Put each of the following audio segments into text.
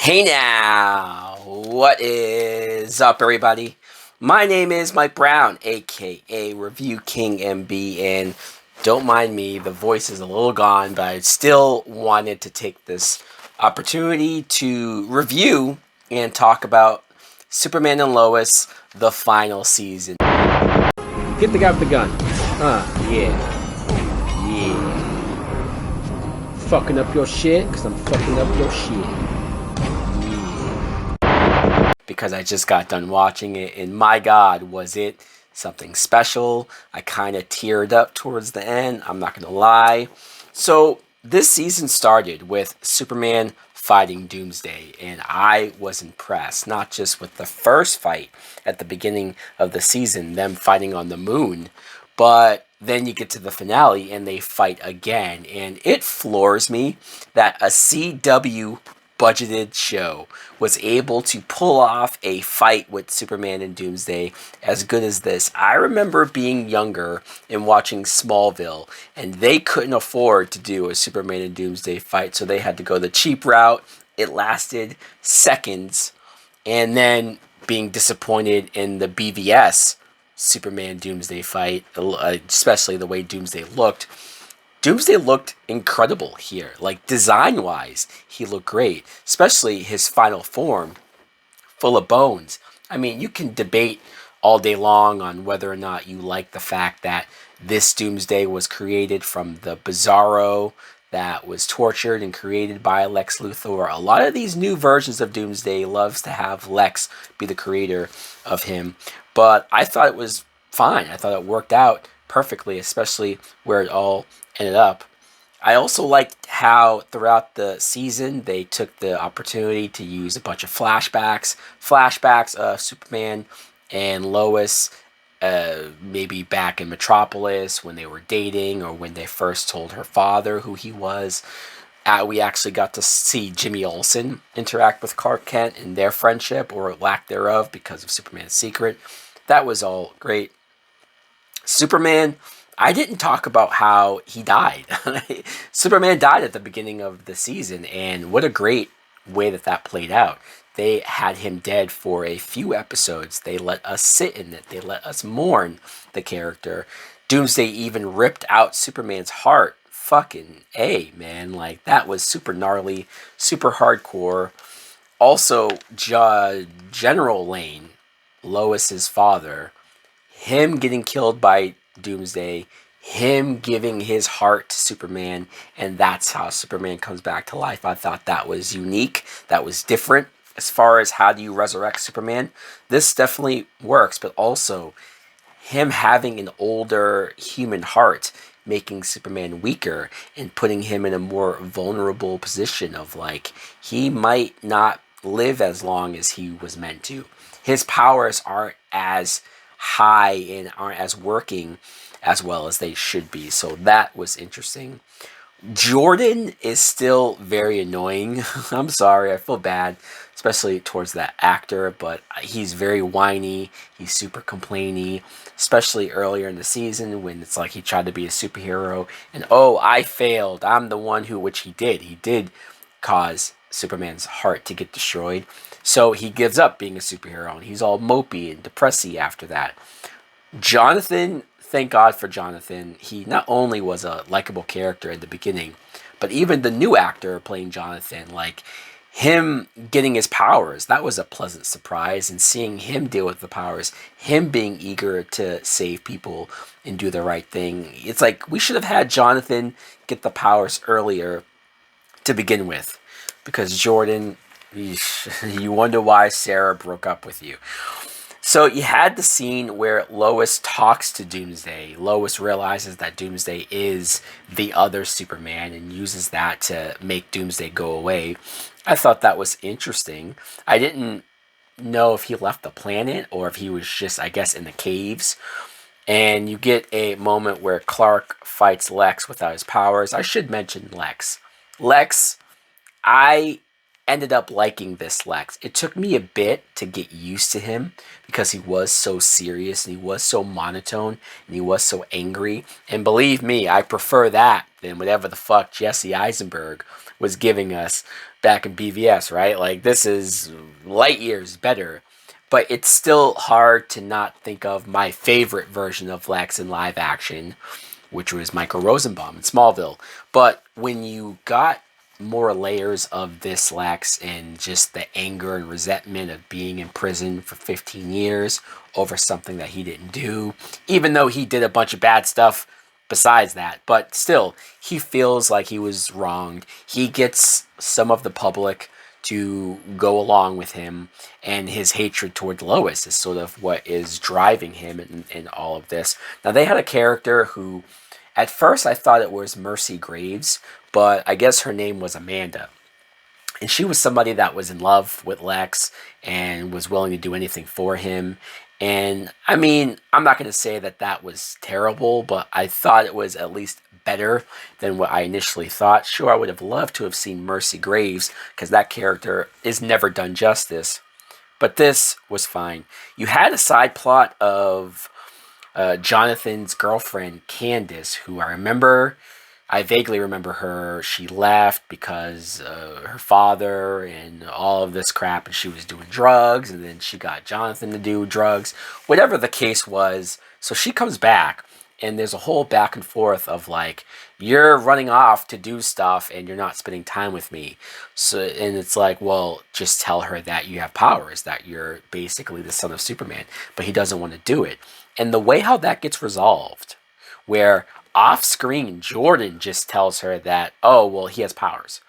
Hey now, what is up, everybody? My name is Mike Brown, aka Review King MB, and don't mind me, the voice is a little gone, but I still wanted to take this opportunity to review and talk about Superman and Lois, the final season. Get the guy with the gun. Yeah. Fucking up your shit, because I'm fucking up your shit. Because I just got done watching it, and my God, was it something special. I kind of teared up towards the end, I'm not going to lie. So, this season started with Superman fighting Doomsday, and I was impressed, not just with the first fight at the beginning of the season, them fighting on the moon, but then you get to the finale and they fight again, and it floors me that a CW budgeted show was able to pull off a fight with Superman and Doomsday as good as this. I remember being younger and watching Smallville, and they couldn't afford to do a Superman and Doomsday fight, so they had to go the cheap route. It lasted seconds, and then being disappointed in the BVS Superman Doomsday fight, especially the way Doomsday looked. Doomsday looked incredible here. Like, design wise, he looked great, especially his final form, full of bones. I mean, you can debate all day long on whether or not you like the fact that this Doomsday was created from the Bizarro that was tortured and created by Lex Luthor. A lot of these new versions of Doomsday loves to have Lex be the creator of him, but I thought it was fine. I thought it worked out perfectly, especially where it all ended up. I also liked how throughout the season they took the opportunity to use a bunch of flashbacks of Superman and Lois, maybe back in Metropolis when they were dating or when they first told her father who he was. We actually got to see Jimmy Olsen interact with Clark Kent and their friendship or lack thereof because of Superman's secret. That was all great. Superman, I didn't talk about how he died. Superman died at the beginning of the season, and what a great way that played out. They had him dead for a few episodes. They let us sit in it. They let us mourn the character. Doomsday even ripped out Superman's heart. Fucking A, man. Like, that was super gnarly, super hardcore. Also, General Lane, Lois's father, him getting killed by Doomsday, him giving his heart to Superman, and that's how Superman comes back to life. I thought that was unique. That was different as far as how do you resurrect Superman. This definitely works, but also him having an older human heart making Superman weaker and putting him in a more vulnerable position of like he might not live as long as he was meant to. His powers aren't as high and aren't as working as well as they should be. So that was interesting. Jordan is still very annoying. I'm sorry, I feel bad, especially towards that actor, but he's very whiny. He's super complainy, especially earlier in the season when it's like he tried to be a superhero and oh, I failed. I'm the one who, which he did. He did cause Superman's heart to get destroyed. So he gives up being a superhero and he's all mopey and depressy after that. Jonathan, thank God for Jonathan. He not only was a likable character in the beginning, but even the new actor playing Jonathan, like him getting his powers, that was a pleasant surprise. And seeing him deal with the powers, him being eager to save people and do the right thing. It's like we should have had Jonathan get the powers earlier to begin with. Because Jordan, you wonder why Sarah broke up with you. So you had the scene where Lois talks to Doomsday. Lois realizes that Doomsday is the other Superman and uses that to make Doomsday go away. I thought that was interesting. I didn't know if he left the planet or if he was just, I guess, in the caves. And you get a moment where Clark fights Lex without his powers. I should mention Lex. Lex, I ended up liking this Lex. It took me a bit to get used to him because he was so serious and he was so monotone and he was so angry. And believe me, I prefer that than whatever the fuck Jesse Eisenberg was giving us back in BVS, right? Like, this is light years better. But it's still hard to not think of my favorite version of Lex in live action, which was Michael Rosenbaum in Smallville. But when you got more layers of this Lex and just the anger and resentment of being in prison for 15 years over something that he didn't do, even though he did a bunch of bad stuff besides that, but still, he feels like he was wronged. He gets some of the public to go along with him, and his hatred toward Lois is sort of what is driving him in all of this. Now, they had a character who, at first, I thought it was Mercy Graves, but I guess her name was Amanda. And she was somebody that was in love with Lex and was willing to do anything for him. And I mean, I'm not going to say that that was terrible, but I thought it was at least better than what I initially thought. Sure, I would have loved to have seen Mercy Graves because that character is never done justice. But this was fine. You had a side plot of Jonathan's girlfriend, Candace, who I vaguely remember her. She left because her father and all of this crap, and she was doing drugs, and then she got Jonathan to do drugs. Whatever the case was, so she comes back, and there's a whole back and forth of like, you're running off to do stuff, and you're not spending time with me. So, and it's like, well, just tell her that you have powers, that you're basically the son of Superman, but he doesn't want to do it. And the way how that gets resolved, where off screen, Jordan just tells her that, oh, well, he has powers.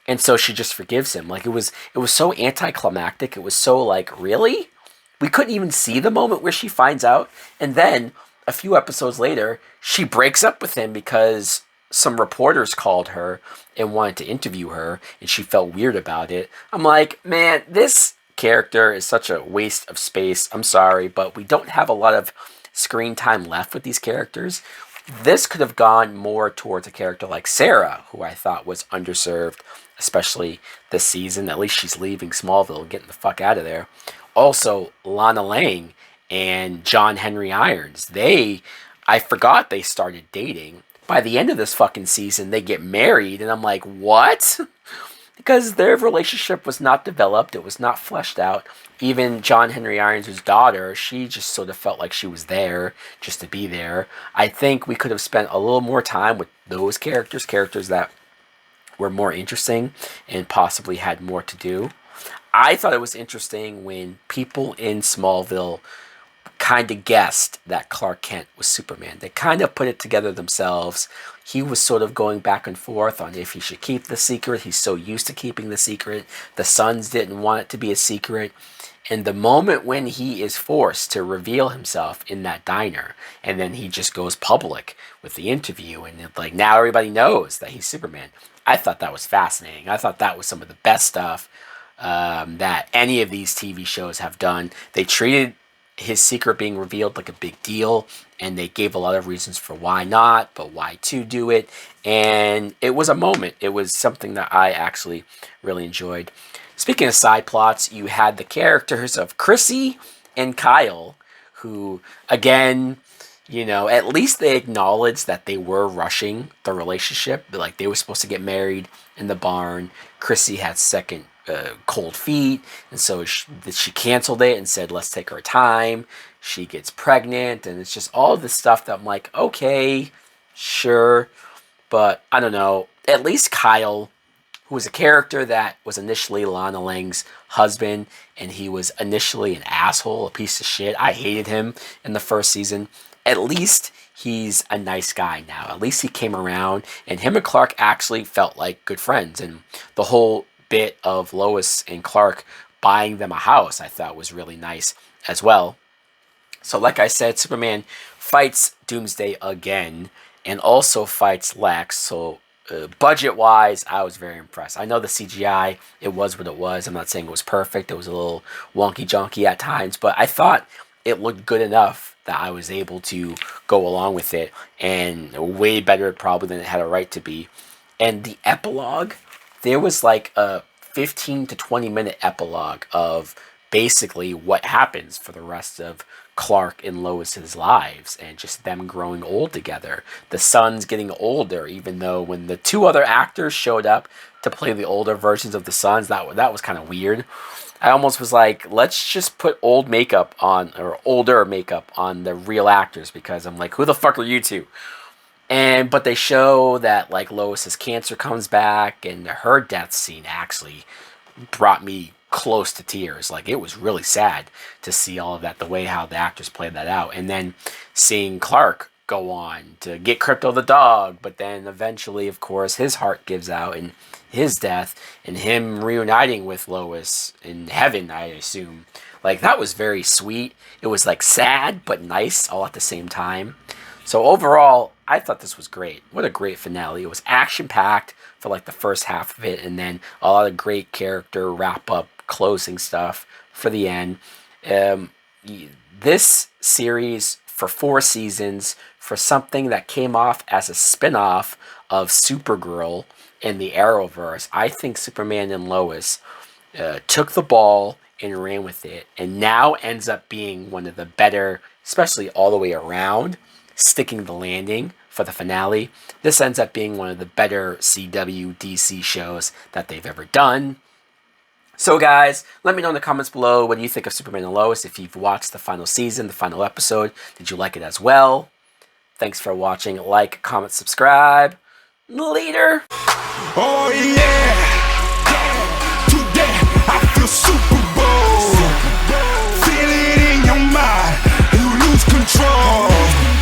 And so she just forgives him. Like, it was so anticlimactic. It was so like, really? We couldn't even see the moment where she finds out. And then a few episodes later, she breaks up with him because some reporters called her and wanted to interview her, and she felt weird about it. I'm like, man, this character is such a waste of space. I'm sorry, but we don't have a lot of screen time left with these characters. This could have gone more towards a character like Sarah, who I thought was underserved, especially this season. At least she's leaving Smallville, getting the fuck out of there. Also, Lana Lang and John Henry Irons. I forgot they started dating. By the end of this fucking season, they get married, and I'm like, what? Because their relationship was not developed. It was not fleshed out. Even John Henry Irons' daughter, she just sort of felt like she was there just to be there. I think we could have spent a little more time with those characters that were more interesting and possibly had more to do. I thought it was interesting when people in Smallville kind of guessed that Clark Kent was Superman. They kind of put it together themselves. He was sort of going back and forth on if he should keep the secret. He's so used to keeping the secret. The Sons didn't want it to be a secret. And the moment when he is forced to reveal himself in that diner, and then he just goes public with the interview, and like now everybody knows that he's Superman. I thought that was fascinating. I thought that was some of the best stuff that any of these TV shows have done. They treated his secret being revealed like a big deal, and they gave a lot of reasons for why not, but why to do it. And it was a moment. It was something that I actually really enjoyed. Speaking of side plots, you had the characters of Chrissy and Kyle, who, again, at least they acknowledged that they were rushing the relationship. Like, they were supposed to get married in the barn. Chrissy had second cold feet, and so she canceled it and said, let's take our time. She gets pregnant, and it's just all this stuff that I'm like, okay, sure, but I don't know. At least Kyle, who was a character that was initially Lana Lang's husband, and he was initially an asshole, a piece of shit. I hated him in the first season. At least he's a nice guy now. At least he came around, and him and Clark actually felt like good friends. And the whole bit of Lois and Clark buying them a house, I thought was really nice as well. So like I said, Superman fights Doomsday again, and also fights Lex. So budget-wise, I was very impressed. I know the CGI, it was what it was. I'm not saying it was perfect. It was a little wonky-jonky at times, but I thought it looked good enough that I was able to go along with it, and way better probably than it had a right to be. And the epilogue, there was like a 15 to 20 minute epilogue of basically what happens for the rest of Clark and Lois's lives and just them growing old together. The son's getting older, even though when the two other actors showed up to play the older versions of the sons, that was kind of weird. I almost was like, let's just put old makeup on, or older makeup on the real actors, because I'm like, who the fuck are you two? But they show that like Lois's cancer comes back, and her death scene actually brought me close to tears. Like, it was really sad to see all of that, the way how the actors played that out. And then seeing Clark go on to get Crypto the dog, but then eventually, of course, his heart gives out and his death, and him reuniting with Lois in heaven, I assume. Like, that was very sweet. It was like sad but nice all at the same time. So overall, I thought this was great. What a great finale. It was action-packed for like the first half of it, and then a lot of great character wrap-up, closing stuff for the end. This series, for 4 seasons, for something that came off as a spin-off of Supergirl in the Arrowverse, I think Superman and Lois took the ball and ran with it, and now ends up being one of the better, especially all the way around, sticking the landing for the finale. This ends up being one of the better CW DC shows that they've ever done. So guys, let me know in the comments below what you think of Superman and Lois. If you've watched the final season, the final episode, did you like it as well? Thanks for watching. Like, comment, subscribe. Later. Oh yeah. Today I feel Super Bowl. Feel it in your mind. You lose control.